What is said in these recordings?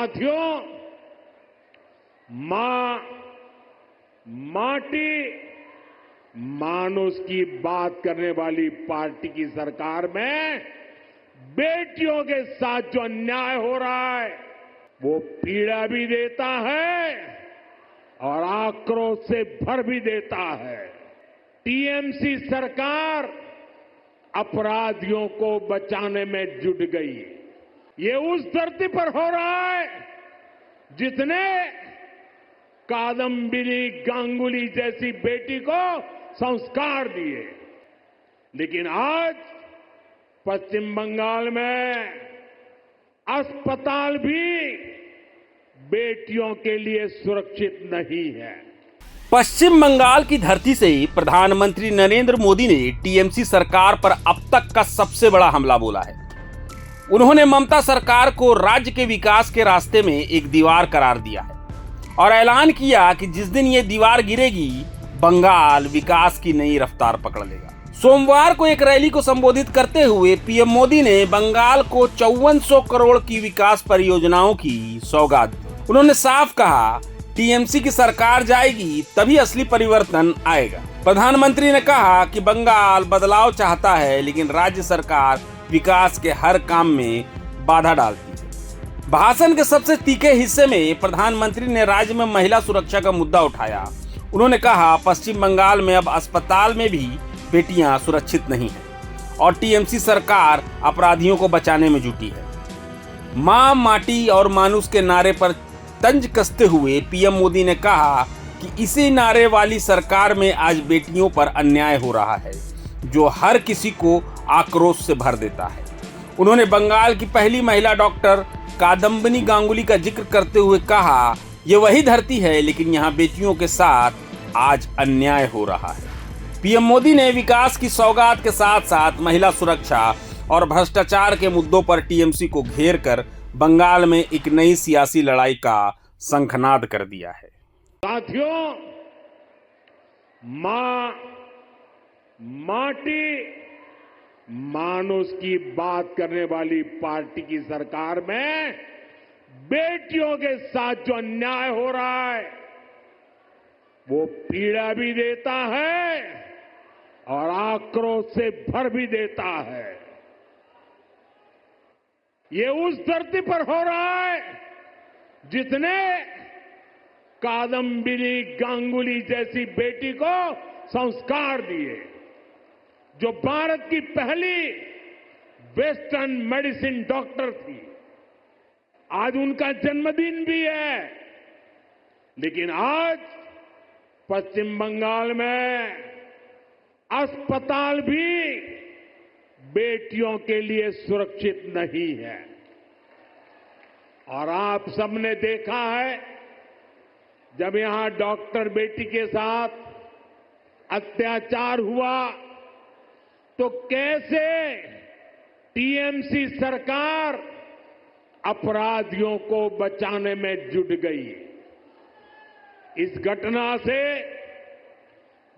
साथियों, माटी मानुष की बात करने वाली पार्टी की सरकार में बेटियों के साथ जो अन्याय हो रहा है वो पीड़ा भी देता है और आक्रोश से भर भी देता है। टीएमसी सरकार अपराधियों को बचाने में जुट गई। ये उस धरती पर हो रहा है जिसने कादम्बिनी गांगुली जैसी बेटी को संस्कार दिए, लेकिन आज पश्चिम बंगाल में अस्पताल भी बेटियों के लिए सुरक्षित नहीं है। पश्चिम बंगाल की धरती से प्रधानमंत्री नरेंद्र मोदी ने टीएमसी सरकार पर अब तक का सबसे बड़ा हमला बोला है। उन्होंने ममता सरकार को राज्य के विकास के रास्ते में एक दीवार करार दिया है और ऐलान किया कि जिस दिन ये दीवार गिरेगी, बंगाल विकास की नई रफ्तार पकड़ लेगा। सोमवार को एक रैली को संबोधित करते हुए पीएम मोदी ने बंगाल को 5400 करोड़ की विकास परियोजनाओं की सौगात दी। उन्होंने साफ कहा, टीएमसी की सरकार जाएगी तभी असली परिवर्तन आएगा। प्रधानमंत्री ने कहा कि बंगाल बदलाव चाहता है, लेकिन राज्य सरकार विकास के हर काम में बाधा डालती है। भाषण के सबसे तीखे हिस्से में प्रधानमंत्री ने राज्य में महिला सुरक्षा का मुद्दा उठाया। उन्होंने कहा, पश्चिम बंगाल में अब अस्पताल में भी बेटियां सुरक्षित नहीं हैं और टीएमसी सरकार अपराधियों को बचाने में जुटी है। मां, माटी और मानुष के नारे पर तंज कसते हुए पीएम मोदी ने कहा कि इसी नारे वाली सरकार में आज बेटियों पर अन्याय हो रहा है, जो हर किसी को आक्रोश से भर देता है। उन्होंने बंगाल की पहली महिला डॉक्टर कादम्बिनी गांगुली का जिक्र करते हुए कहा, ये वही धरती है, लेकिन यहाँ बेटियों के साथ आज अन्याय हो रहा है। पीएम मोदी ने विकास की सौगात के साथ साथ महिला सुरक्षा और भ्रष्टाचार के मुद्दों पर टीएमसी को घेर कर बंगाल में एक नई सियासी लड़ाई का शंखनाद कर दिया है। साथियों, माटी मानुष की बात करने वाली पार्टी की सरकार में बेटियों के साथ जो अन्याय हो रहा है वो पीड़ा भी देता है और आक्रोश से भर भी देता है। ये उस धरती पर हो रहा है जिसने कादम्बिनी गांगुली जैसी बेटी को संस्कार दिए, जो भारत की पहली वेस्टर्न मेडिसिन डॉक्टर थी। आज उनका जन्मदिन भी है, लेकिन आज पश्चिम बंगाल में अस्पताल भी बेटियों के लिए सुरक्षित नहीं है। और आप सबने देखा है, जब यहां डॉक्टर बेटी के साथ अत्याचार हुआ तो कैसे टीएमसी सरकार अपराधियों को बचाने में जुट गई। इस घटना से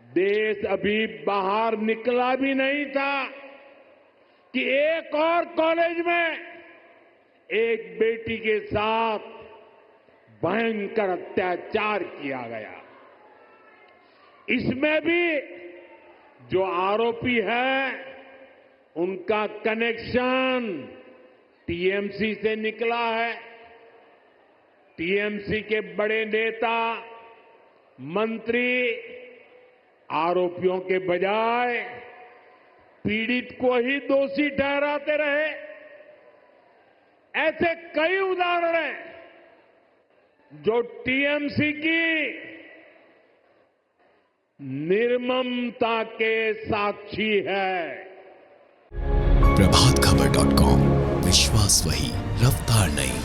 देश अभी बाहर निकला भी नहीं था कि एक और कॉलेज में एक बेटी के साथ भयंकर अत्याचार किया गया। इसमें भी जो आरोपी है उनका कनेक्शन टीएमसी से निकला है। टीएमसी के बड़े नेता, मंत्री आरोपियों के बजाय पीड़ित को ही दोषी ठहराते रहे। ऐसे कई उदाहरण हैं जो टीएमसी की निर्ममता के साक्षी है। प्रभातखबर.com, विश्वास वही, रफ्तार नहीं।